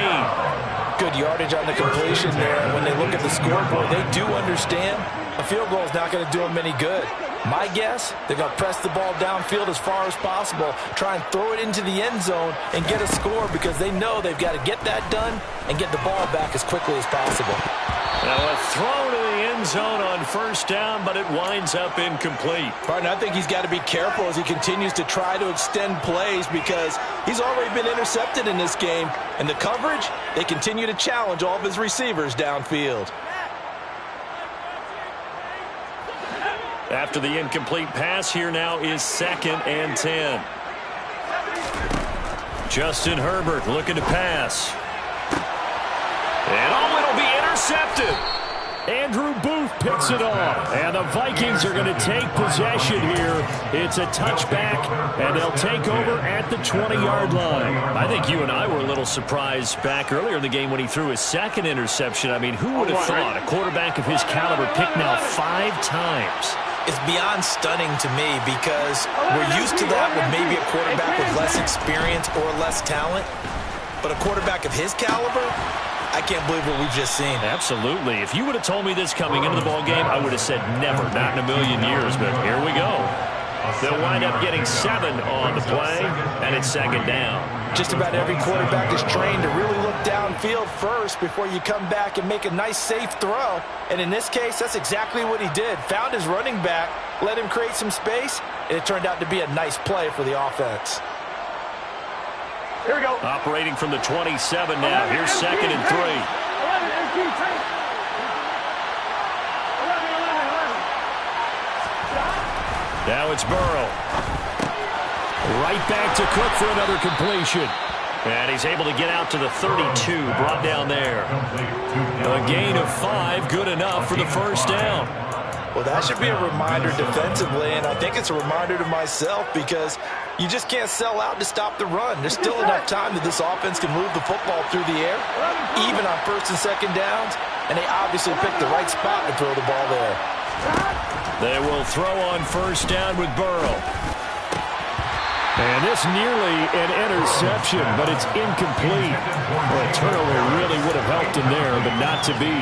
Good yardage on the completion there. When they look at the scoreboard, they do understand a field goal is not going to do them any good. My guess, they're going to press the ball downfield as far as possible, try and throw it into the end zone and get a score because they know they've got to get that done and get the ball back as quickly as possible. Now a throw to the end zone on 1st down, but it winds up incomplete. Pardon, I think he's got to be careful as he continues to try to extend plays because he's already been intercepted in this game. And the coverage, they continue to challenge all of his receivers downfield. After the incomplete pass, here now is 2nd and 10. Justin Herbert looking to pass. And it'll be intercepted. Andrew Booth picks it off. And the Vikings are going to take possession here. It's a touchback, and they'll take over at the 20-yard line. I think you and I were a little surprised back earlier in the game when he threw his 2nd interception. I mean, who would have thought a quarterback of his caliber picked now 5 times? It's beyond stunning to me because we're used to that with maybe a quarterback with less experience or less talent. But a quarterback of his caliber, I can't believe what we've just seen. Absolutely. If you would have told me this coming into the ballgame, I would have said never, not in a million years. But here we go. They'll wind up getting 7 on the play, and it's second down. Just about every quarterback is trained to really look downfield first before you come back and make a nice, safe throw. And in this case, that's exactly what he did. Found his running back, let him create some space, and it turned out to be a nice play for the offense. Here we go. Operating from the 27 now. Here's second and 3. 11, MT, 11. Now it's Burrow. Right back to Cook for another completion. And he's able to get out to the 32, brought down there. A gain of 5, good enough for the first down. Well, that should be a reminder defensively, and I think it's a reminder to myself because you just can't sell out to stop the run. There's still enough time that this offense can move the football through the air, even on first and second downs, and they obviously picked the right spot to throw the ball there. They will throw on first down with Burrow. And this nearly an interception, but it's incomplete. Well, a turnover really would have helped him there, but not to be.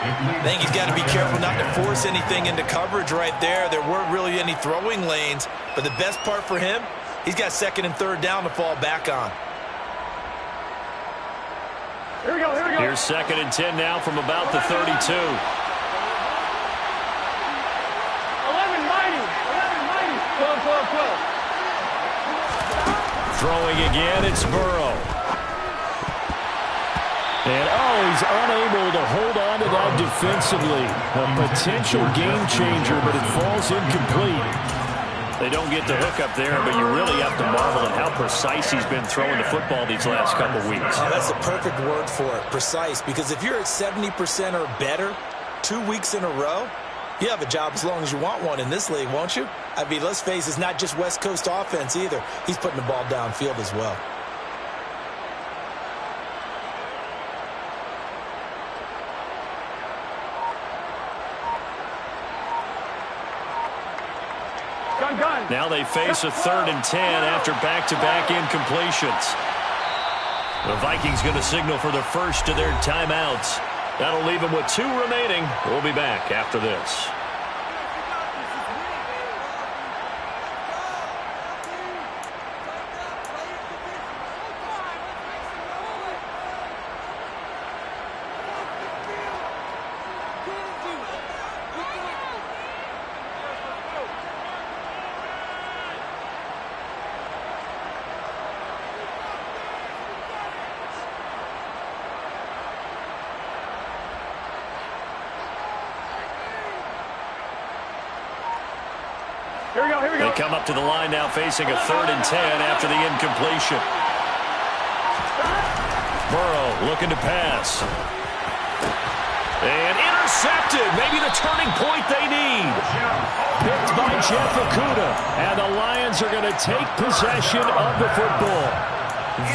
I think he's got to be careful not to force anything into coverage right there. There weren't really any throwing lanes, but the best part for him, he's got second and third down to fall back on. Here we go, here we go. Here's second and 10 now from about the 32. 11, mighty. 12, 12, 12. Throwing again, it's Burrow. And, he's unable to hold on to that defensively. A potential game changer, but it falls incomplete. They don't get the hook up there, but you really have to marvel at how precise he's been throwing the football these last couple weeks. Oh, that's the perfect word for it, precise, because if you're at 70% or better 2 weeks in a row, you have a job as long as you want one in this league, won't you? I mean, let's face it, it's not just West Coast offense either. He's putting the ball downfield as well. Now they face a third and 10 after back-to-back incompletions. The Vikings going to signal for the first of their timeouts. That'll leave them with 2 remaining. We'll be back after this. They come up to the line now facing a third and 10 after the incompletion. Burrow looking to pass. And intercepted. Maybe the turning point they need. Picked by Jeff Okudah. And the Lions are going to take possession of the football.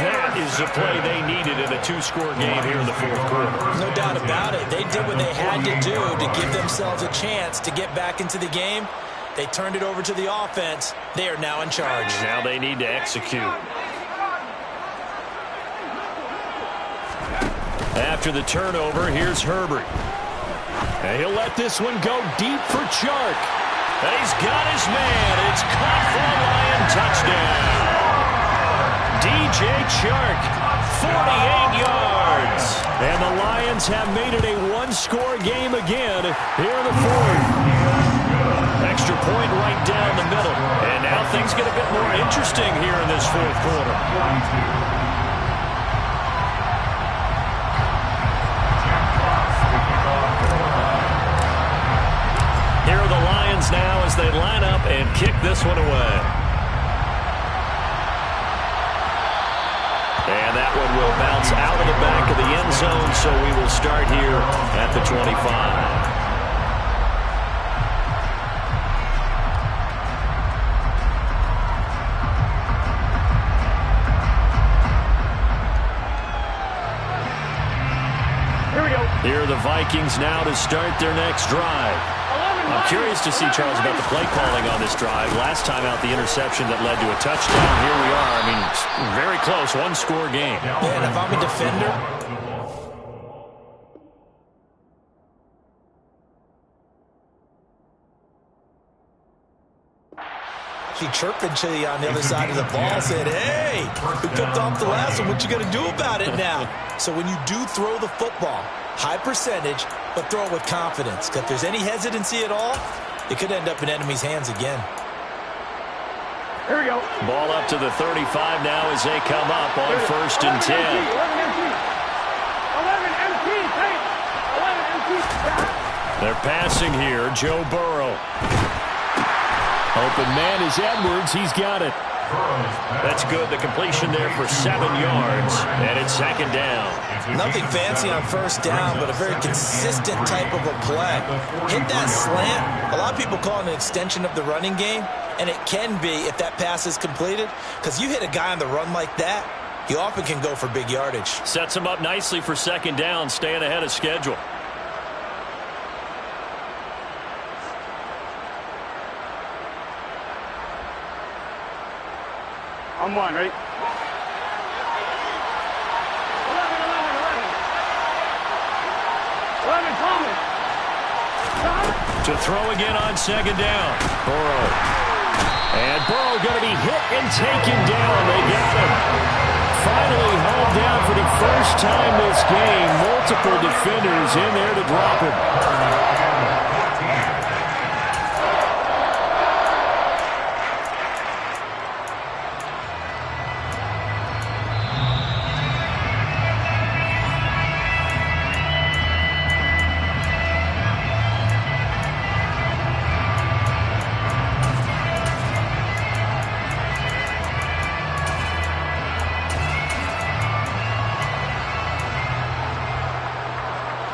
That is the play they needed in a 2-score game here in the fourth quarter. No doubt about it. They did what they had to do to give themselves a chance to get back into the game. They turned it over to the offense. They are now in charge. Now they need to execute. After the turnover, here's Herbert. And he'll let this one go deep for Chark. And he's got his man. It's caught for a Lion touchdown. DJ Chark, 48 yards. And the Lions have made it a 1-score game again here in the fourth. Extra point right down the middle. And now things get a bit more interesting here in this fourth quarter. Here are the Lions now as they line up and kick this one away. And that one will bounce out of the back of the end zone, so we will start here at the 25. Here are the Vikings now to start their next drive. I'm curious to see, Charles, about the play calling on this drive. Last time out, the interception that led to a touchdown. Here we are. I mean, very close, one-score game. And if I'm a defender, he chirping to you on the other side of the ball, said, hey, we picked off the last one. What you going to do about it now? So when you do throw the football, high percentage, but throw it with confidence. Because if there's any hesitancy at all, it could end up in enemy's hands again. Here we go. Ball up to the 35 now as they come up on 1st and 10. 11 MT, 11 MT. They're passing here. Joe Burrow. Open man is Edwards. He's got it. That's good. The completion there for 7 yards. And it's 2nd down. Nothing fancy on 1st down, but a very consistent type of a play. Hit that slant. A lot of people call it an extension of the running game, and it can be if that pass is completed, because you hit a guy on the run like that, you often can go for big yardage. Sets him up nicely for 2nd down, staying ahead of schedule. I'm one, right? 11. Thomas. To throw again on 2nd down. Burrow. And Burrow going to be hit and taken down. They got him. Finally hauled down for the first time this game. Multiple defenders in there to drop him.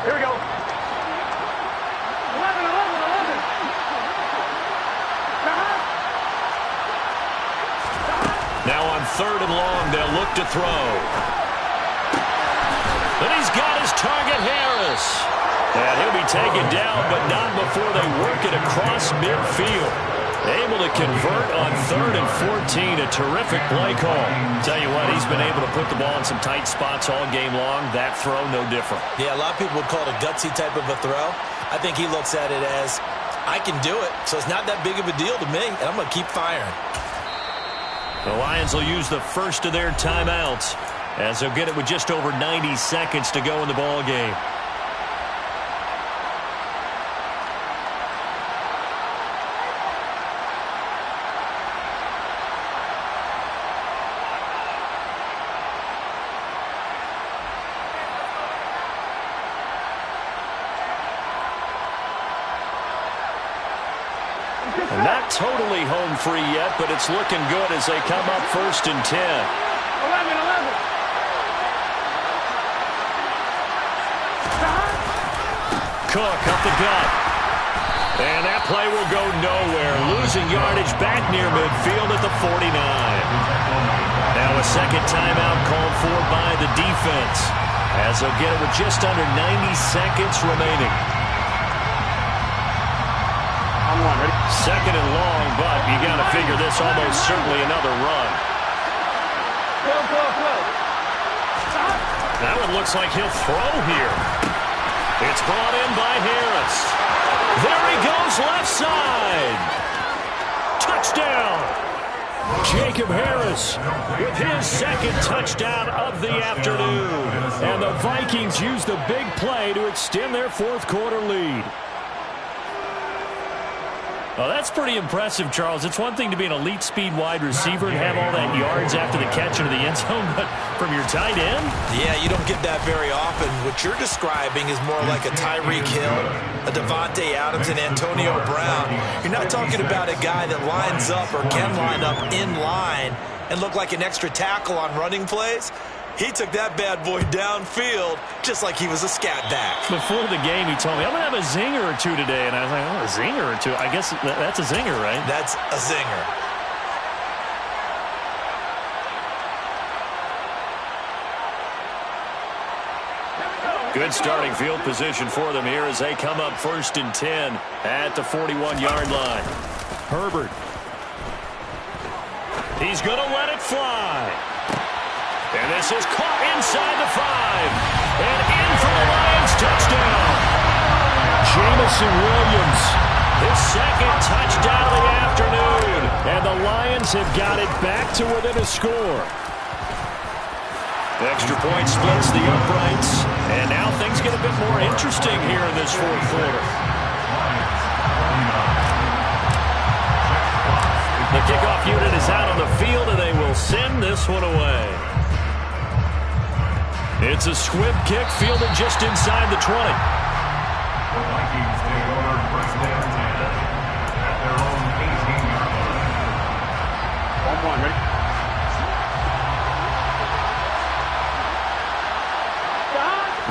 Here we go. 11. Now on 3rd and long, they'll look to throw. And he's got his target, Harris. And he'll be taken down, but not before they work it across midfield. Able to convert on 3rd and 14. A terrific play call. Tell you what, he's been able to put the ball in some tight spots all game long. That throw, no different. Yeah, a lot of people would call it a gutsy type of a throw. I think he looks at it as, I can do it, so it's not that big of a deal to me, and I'm going to keep firing. The Lions will use the first of their timeouts as they'll get it with just over 90 seconds to go in the ball game. Not totally home free yet, but it's looking good as they come up 1st and 10. 11. Cook up the gut. And that play will go nowhere. Losing yardage back near midfield at the 49. Now a 2nd timeout called for by the defense as they'll get it with just under 90 seconds remaining. 2nd and long, but you got to figure this almost certainly another run. That one looks like he'll throw here. It's brought in by Harris. There he goes left side. Touchdown. Jacob Harris with his 2nd touchdown of the afternoon. And the Vikings use the big play to extend their 4th quarter lead. Well, that's pretty impressive, Charles. It's one thing to be an elite speed wide receiver and have all that yards after the catch into the end zone, but from your tight end? Yeah, you don't get that very often. What you're describing is more like a Tyreek Hill, a Devontae Adams, and Antonio Brown. You're not talking about a guy that lines up or can line up in line and look like an extra tackle on running plays. He took that bad boy downfield just like he was a scat back. Before the game, he told me, I'm going to have a zinger or two today. And I was like, oh, a zinger or two? I guess that's a zinger, right? That's a zinger. Good starting field position for them here as they come up 1st and 10 at the 41-yard line. Herbert. He's going to let it fly. And this is caught inside the 5. And in for the Lions touchdown. Jameson Williams, his second touchdown of the afternoon. And the Lions have got it back to within a score. Extra point splits the uprights. And now things get a bit more interesting here in this fourth quarter. The kickoff unit is out on the field, and they will send this one away. It's a squib kick fielded just inside the 20. The Vikings take over 1st and 10 at their own 18-yard line. 1-1, ready?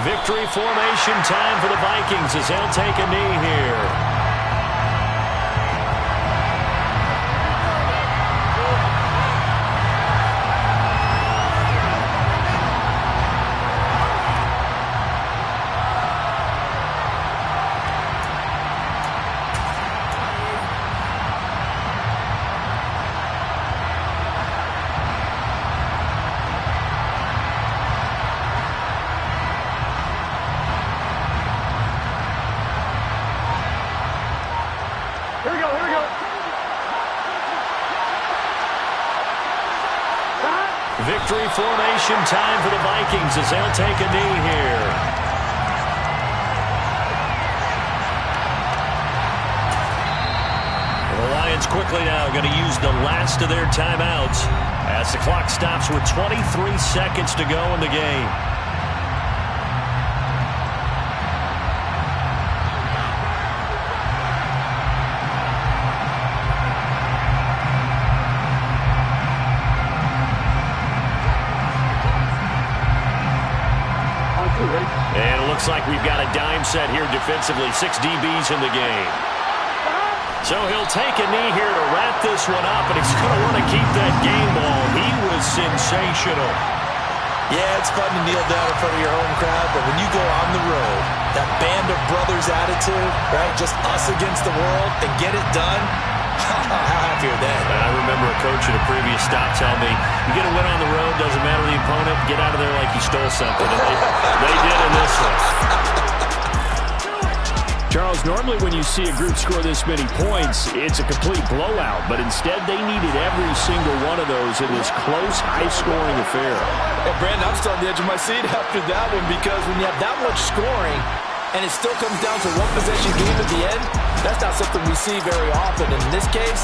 Victory formation time for the Vikings as they'll take a knee here. Victory formation time for the Vikings as they'll take a knee here. The Lions quickly now going to use the last of their timeouts as the clock stops with 23 seconds to go in the game. And it looks like we've got a dime set here defensively. 6 DBs in the game. So he'll take a knee here to wrap this one up, and he's going to want to keep that game ball. He was sensational. Yeah, it's fun to kneel down in front of your home crowd, but when you go on the road, that band of brothers attitude, right, just us against the world, and get it done, how happy are they? I remember a coach at a previous stop telling me, you get a win on the road, doesn't matter the opponent, get out of there like you stole something. And they did in this one. Charles, normally when you see a group score this many points, it's a complete blowout. But instead, they needed every single one of those in this close, high-scoring affair. Well, Brandon, I'm still on the edge of my seat after that one because when you have that much scoring and it still comes down to one possession game at the end, that's not something we see very often. In this case,